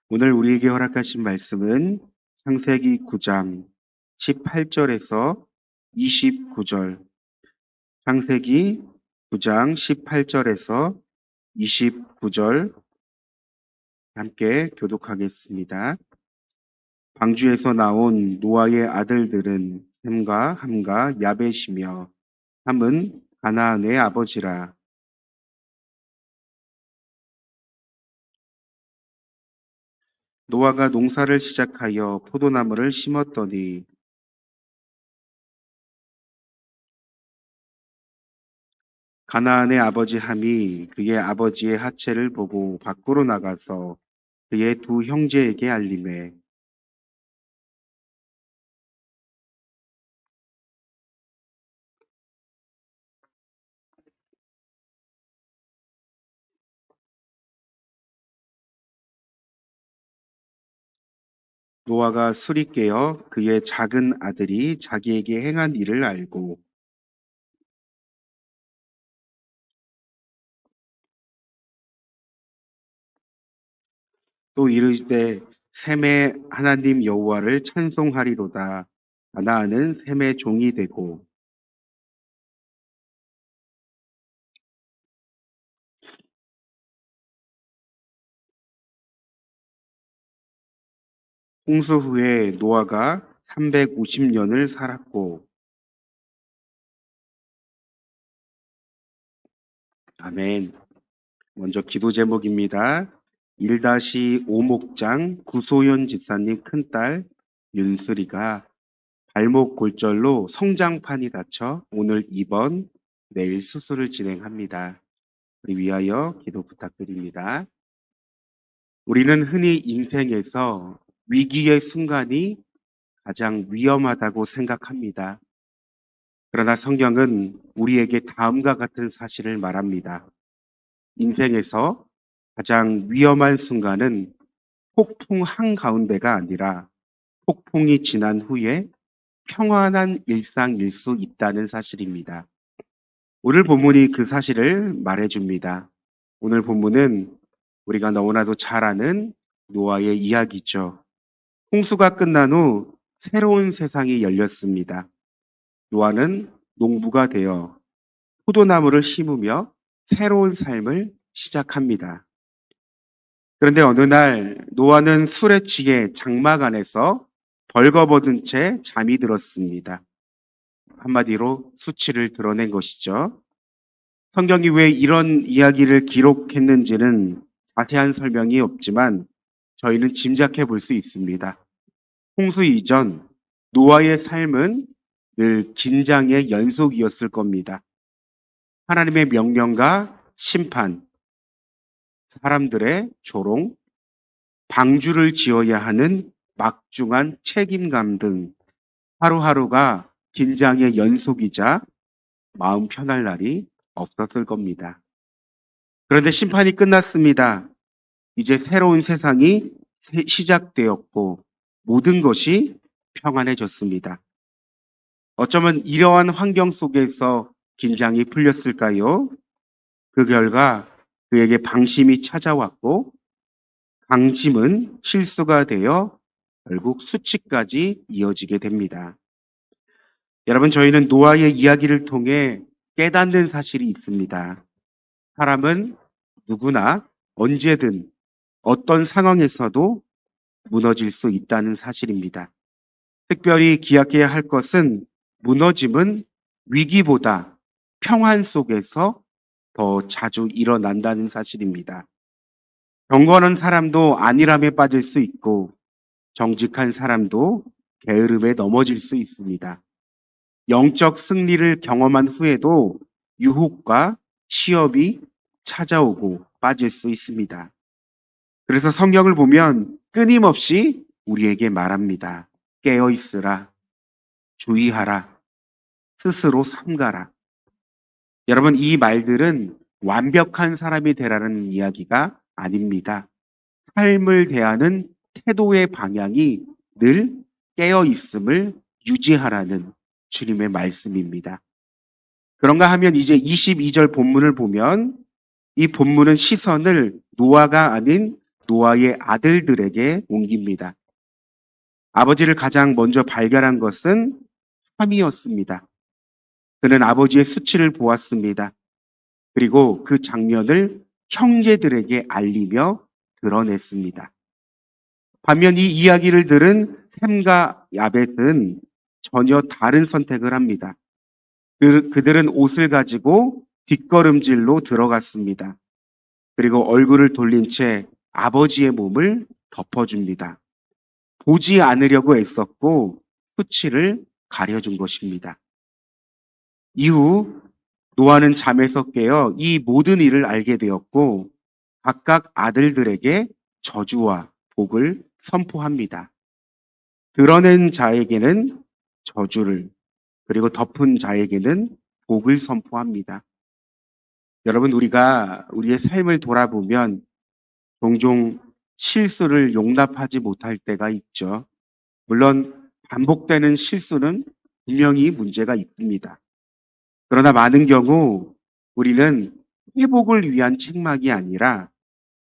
오늘 우리에게 허락하신 말씀은 창세기 9장 18절에서 29절, 창세기 9장 18절에서 29절 함께 교독하겠습니다. 방주에서 나온 노아의 아들들은 셈과 함과 야벳이며 함은 가나안의 아버지라. 노아가 농사를 시작하여 포도나무를 심었더니 가나안의 아버지 함이 그의 아버지의 하체를 보고 밖으로 나가서 그의 두 형제에게 알리매 노아가 술이 깨어 그의 작은 아들이 자기에게 행한 일을 알고 또 이르되 셈의 하나님 여호와를 찬송하리로다. 가나안은 셈의 종이 되고 홍수 후에 노아가 350년을 살았고. 아멘. 먼저 기도 제목입니다. 1-5목장 구소연 집사님 큰딸 윤수리가 발목 골절로 성장판이 다쳐 오늘 입원, 내일 수술을 진행합니다. 우리 위하여 기도 부탁드립니다. 우리는 흔히 인생에서 위기의 순간이 가장 위험하다고 생각합니다. 그러나 성경은 우리에게 다음과 같은 사실을 말합니다. 인생에서 가장 위험한 순간은 폭풍 한가운데가 아니라 폭풍이 지난 후에 평안한 일상일 수 있다는 사실입니다. 오늘 본문이 그 사실을 말해줍니다. 오늘 본문은 우리가 너무나도 잘 아는 노아의 이야기죠. 홍수가 끝난 후 새로운 세상이 열렸습니다. 노아는 농부가 되어 포도나무를 심으며 새로운 삶을 시작합니다. 그런데 어느 날 노아는 술에 취해 장막 안에서 벌거벗은 채 잠이 들었습니다. 한마디로 수치를 드러낸 것이죠. 성경이 왜 이런 이야기를 기록했는지는 자세한 설명이 없지만 저희는 짐작해 볼 수 있습니다. 홍수 이전 노아의 삶은 늘 긴장의 연속이었을 겁니다. 하나님의 명령과 심판, 사람들의 조롱, 방주를 지어야 하는 막중한 책임감 등 하루하루가 긴장의 연속이자 마음 편할 날이 없었을 겁니다. 그런데 심판이 끝났습니다. 이제 새로운 세상이 시작되었고 모든 것이 평안해졌습니다. 어쩌면 이러한 환경 속에서 긴장이 풀렸을까요? 그 결과 그에게 방심이 찾아왔고 방심은 실수가 되어 결국 수치까지 이어지게 됩니다. 여러분, 저희는 노아의 이야기를 통해 깨닫는 사실이 있습니다. 사람은 누구나 언제든 어떤 상황에서도 무너질 수 있다는 사실입니다. 특별히 기억해야 할 것은 무너짐은 위기보다 평안 속에서 더 자주 일어난다는 사실입니다. 경건한 사람도 안일함에 빠질 수 있고 정직한 사람도 게으름에 넘어질 수 있습니다. 영적 승리를 경험한 후에도 유혹과 시험이 찾아오고 빠질 수 있습니다. 그래서 성경을 보면 끊임없이 우리에게 말합니다. 깨어 있으라, 주의하라, 스스로 삼가라. 여러분, 이 말들은 완벽한 사람이 되라는 이야기가 아닙니다. 삶을 대하는 태도의 방향이 늘 깨어 있음을 유지하라는 주님의 말씀입니다. 그런가 하면 이제 22절 본문을 보면 이 본문은 시선을 노아가 아닌 노아의 아들들에게 옮깁니다. 아버지를 가장 먼저 발견한 것은 함이었습니다. 그는 아버지의 수치를 보았습니다. 그리고 그 장면을 형제들에게 알리며 드러냈습니다. 반면 이 이야기를 들은 셈과 야벳은 전혀 다른 선택을 합니다. 그들은 옷을 가지고 뒷걸음질로 들어갔습니다. 그리고 얼굴을 돌린 채 아버지의 몸을 덮어줍니다. 보지 않으려고 애썼고 수치를 가려준 것입니다. 이후 노아는 잠에서 깨어 이 모든 일을 알게 되었고 각각 아들들에게 저주와 복을 선포합니다. 드러낸 자에게는 저주를, 그리고 덮은 자에게는 복을 선포합니다. 여러분, 우리가 우리의 삶을 돌아보면 종종 실수를 용납하지 못할 때가 있죠. 물론 반복되는 실수는 분명히 문제가 있습니다. 그러나 많은 경우 우리는 회복을 위한 책망이 아니라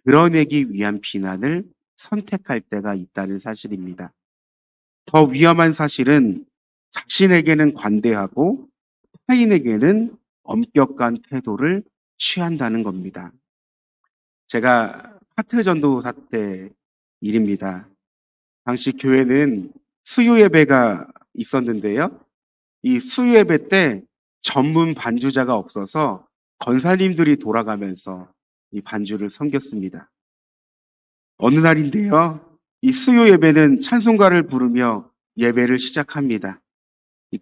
드러내기 위한 비난을 선택할 때가 있다는 사실입니다. 더 위험한 사실은 자신에게는 관대하고 타인에게는 엄격한 태도를 취한다는 겁니다. 제가 파트 전도사 때 일입니다. 당시 교회는 수요 예배가 있었는데요. 이 수요 예배 때 전문 반주자가 없어서 권사님들이 돌아가면서 이 반주를 섬겼습니다. 어느 날인데요. 이 수요 예배는 찬송가를 부르며 예배를 시작합니다.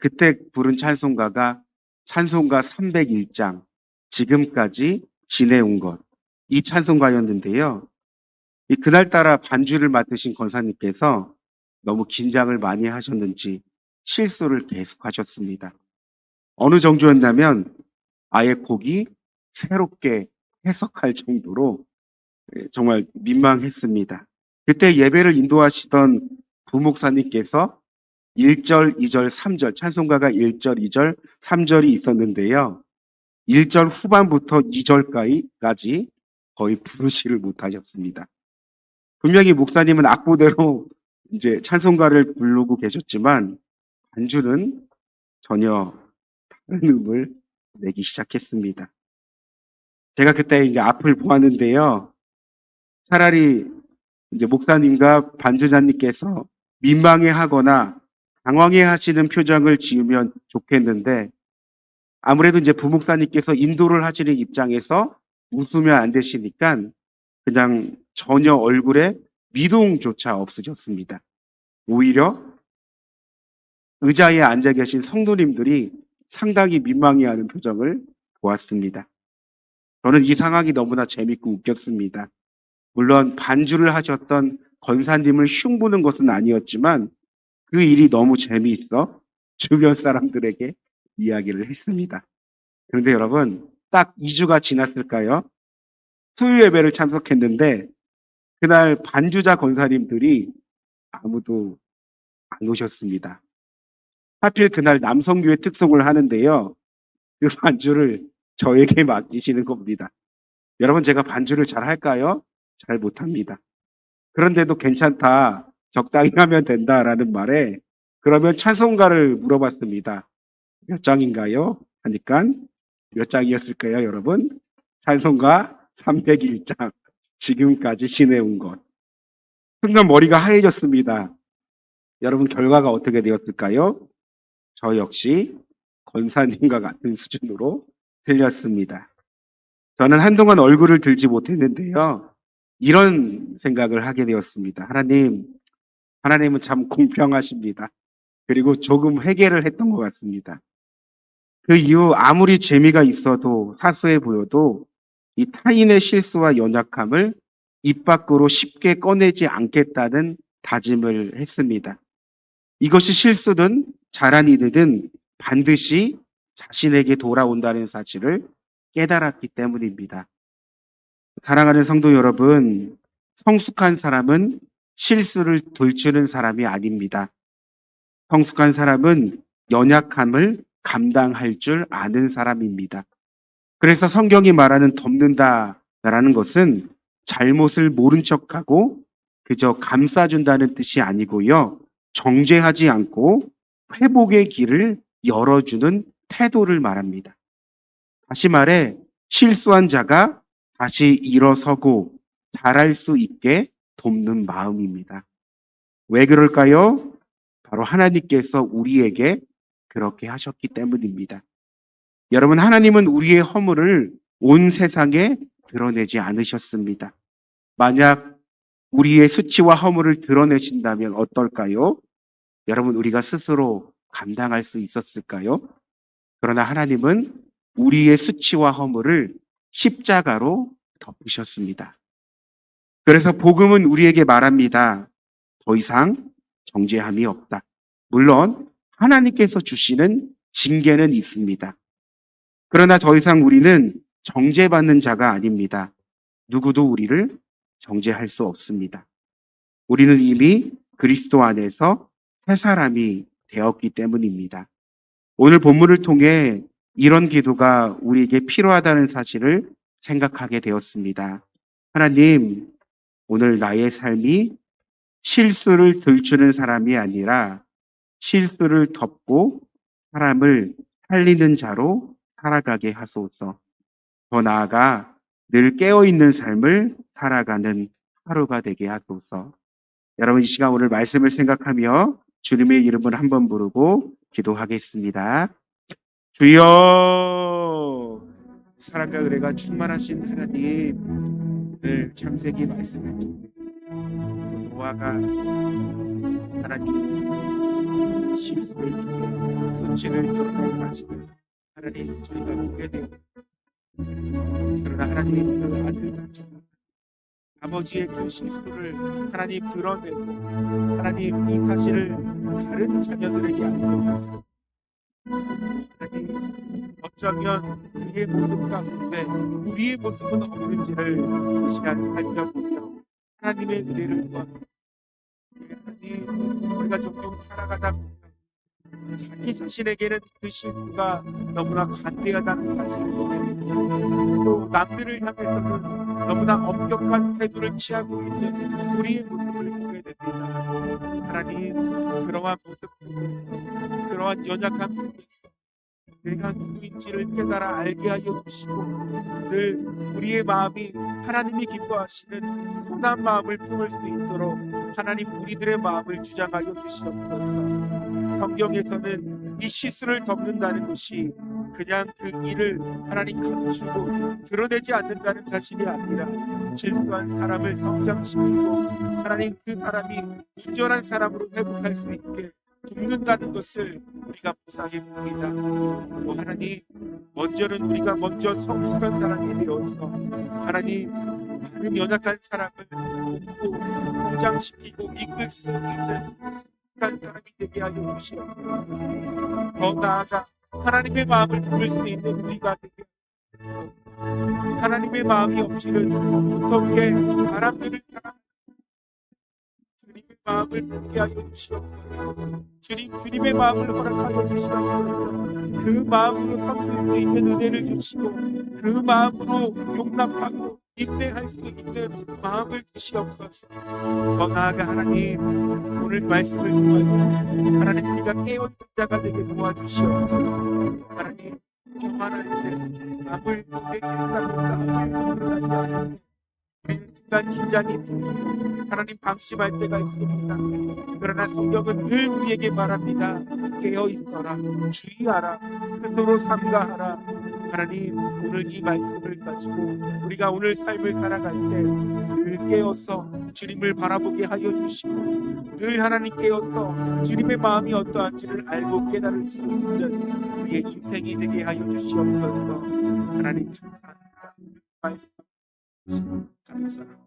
그때 부른 찬송가가 찬송가 301장, 지금까지 지내온 것, 이 찬송가였는데요. 그날따라 반주를 맡으신 권사님께서 너무 긴장을 많이 하셨는지 실수를 계속하셨습니다. 어느 정도였냐면 아예 곡이 새롭게 해석할 정도로 정말 민망했습니다. 그때 예배를 인도하시던 부목사님께서 1절, 2절, 3절, 찬송가가 1절, 2절, 3절이 있었는데요. 1절 후반부터 2절까지 거의 부르시를 못하셨습니다. 분명히 목사님은 악보대로 이제 찬송가를 부르고 계셨지만 반주는 전혀 다른 음을 내기 시작했습니다. 제가 그때 이제 앞을 보았는데요. 차라리 이제 목사님과 반주자님께서 민망해 하거나 당황해 하시는 표정을 지으면 좋겠는데 아무래도 이제 부목사님께서 인도를 하시는 입장에서 웃으면 안 되시니까 그냥 전혀 얼굴에 미동조차 없으셨습니다. 오히려 의자에 앉아 계신 성도님들이 상당히 민망해하는 표정을 보았습니다. 저는 이 상황이 너무나 재밌고 웃겼습니다. 물론 반주를 하셨던 권사님을 흉보는 것은 아니었지만 그 일이 너무 재미있어 주변 사람들에게 이야기를 했습니다. 그런데 여러분, 딱 2주가 지났을까요? 수요 예배를 참석했는데 그날 반주자 권사님들이 아무도 안 오셨습니다. 하필 그날 남성교회 특송을 하는데요. 그 반주를 저에게 맡기시는 겁니다. 여러분, 제가 반주를 잘 할까요? 잘 못합니다. 그런데도 괜찮다, 적당히 하면 된다라는 말에 그러면 찬송가를 물어봤습니다. 몇 장인가요? 하니까 몇 장이었을까요, 여러분? 찬송가 301장, 지금까지 지내온 것. 순간 머리가 하얘졌습니다. 여러분, 결과가 어떻게 되었을까요? 저 역시 권사님과 같은 수준으로 틀렸습니다. 저는 한동안 얼굴을 들지 못했는데요. 이런 생각을 하게 되었습니다. 하나님은 참 공평하십니다. 그리고 조금 회개를 했던 것 같습니다. 그 이후 아무리 재미가 있어도 사소해 보여도 이 타인의 실수와 연약함을 입 밖으로 쉽게 꺼내지 않겠다는 다짐을 했습니다. 이것이 실수든 잘한 일이든 반드시 자신에게 돌아온다는 사실을 깨달았기 때문입니다. 사랑하는 성도 여러분, 성숙한 사람은 실수를 돌추는 사람이 아닙니다. 성숙한 사람은 연약함을 감당할 줄 아는 사람입니다. 그래서 성경이 말하는 덮는다라는 것은 잘못을 모른 척하고 그저 감싸준다는 뜻이 아니고요. 정죄하지 않고 회복의 길을 열어주는 태도를 말합니다. 다시 말해 실수한 자가 다시 일어서고 잘할 수 있게 돕는 마음입니다. 왜 그럴까요? 바로 하나님께서 우리에게 그렇게 하셨기 때문입니다. 여러분, 하나님은 우리의 허물을 온 세상에 드러내지 않으셨습니다. 만약 우리의 수치와 허물을 드러내신다면 어떨까요? 여러분, 우리가 스스로 감당할 수 있었을까요? 그러나 하나님은 우리의 수치와 허물을 십자가로 덮으셨습니다. 그래서 복음은 우리에게 말합니다. 더 이상 정죄함이 없다. 물론 하나님께서 주시는 징계는 있습니다. 그러나 더 이상 우리는 정죄받는 자가 아닙니다. 누구도 우리를 정죄할 수 없습니다. 우리는 이미 그리스도 안에서 새 사람이 되었기 때문입니다. 오늘 본문을 통해 이런 기도가 우리에게 필요하다는 사실을 생각하게 되었습니다. 하나님, 오늘 나의 삶이 실수를 들추는 사람이 아니라 실수를 덮고 사람을 살리는 자로 살아가게 하소서. 더 나아가 늘 깨어있는 삶을 살아가는 하루가 되게 하소서. 여러분, 이 시간 오늘 말씀을 생각하며 주님의 이름을 한번 부르고 기도하겠습니다. 주여, 사랑과 은혜가 충만하신 하나님, 늘 창세기 말씀을 통해 노아가 하나님 실수를 통해 수치를 드러낸 가지고 하나님 저희가 보게 되고, 그러나 하나님 그 아들같이 아버지의 그 실수를 하나님 드러내고 하나님 이 사실을 다른 자녀들에게 알려주고, 하나님 어쩌면 그의 모습 가운데 우리의 모습은 없는지를 이 시간 살펴보며 하나님의 은혜를 구합니다. 하나님, 우리가 종종 살아가다 보면 자기 자신에게는 그 실수가 너무나 관대하다는 사실을 보게 됩니다. 또 남들을 향해서는 너무나 엄격한 태도를 취하고 있는 우리의 모습을 보게 됩니다. 하나님, 그러한 모습 속에서, 그러한 연약함 속에서 내가 누구인지를 깨달아 알게 하여 주시고, 늘 우리의 마음이 하나님이 기뻐하시는 선한 마음을 품을 수 있도록 하나님 우리들의 마음을 주장하여 주시옵소서. 성경에서는 이 실수를 덮는다는 것이 그냥 그 일을 하나님 감추고 드러내지 않는다는 사실이 아니라 실수한 사람을 성장시키고 하나님 그 사람이 온전한 사람으로 회복할 수 있게 돕는다는 것을 우리가 묵상해 봅니다. 하나님, 먼저는 우리가 먼저 성숙한 사람이 되어서 하나님 많은 연약한 사람을 돕고 성장시키고 이끌 수 있는 한 사람이 되게 하여 주시옵소서. 더 나아가 하나님의 마음을 품을 수 있는 우리가 되게 하옵소서. 하나님의 마음이 없이는 어떻게 사람들을 사랑하는 주님의 마음을 품게 하여 주시옵소서. 주님의 마음을 허락하여 주시옵소서. 그 마음으로 섬길 수 있는 은혜를 주시고 그 마음으로 용납하고 인내할 수 있는 마음을 주시옵소서. 더 나아가 하나님, 오늘 말씀을 통해서 하나님 우리가 깨어있는 자가 되게 도와주시옵소서. 하나님, 교만할 때 남을 내게 남을 드러나지 우리는 순간 긴장이 풀리고 하나님 방심할 때가 있습니다. 그러나 성경은 늘 우리에게 말합니다. 깨어있어라, 주의하라, 스스로 삼가하라. 하나님, 오늘 이 말씀을 가지고 우리가 오늘 삶을 살아갈 때 늘 깨어서 주님을 바라보게 하여 주시고 늘 하나님 깨어서 주님의 마음이 어떠한지를 알고 깨달을 수 있는 우리의 인생이 되게 하여 주시옵소서. 하나님 감사합니다. 말씀 감사합니다.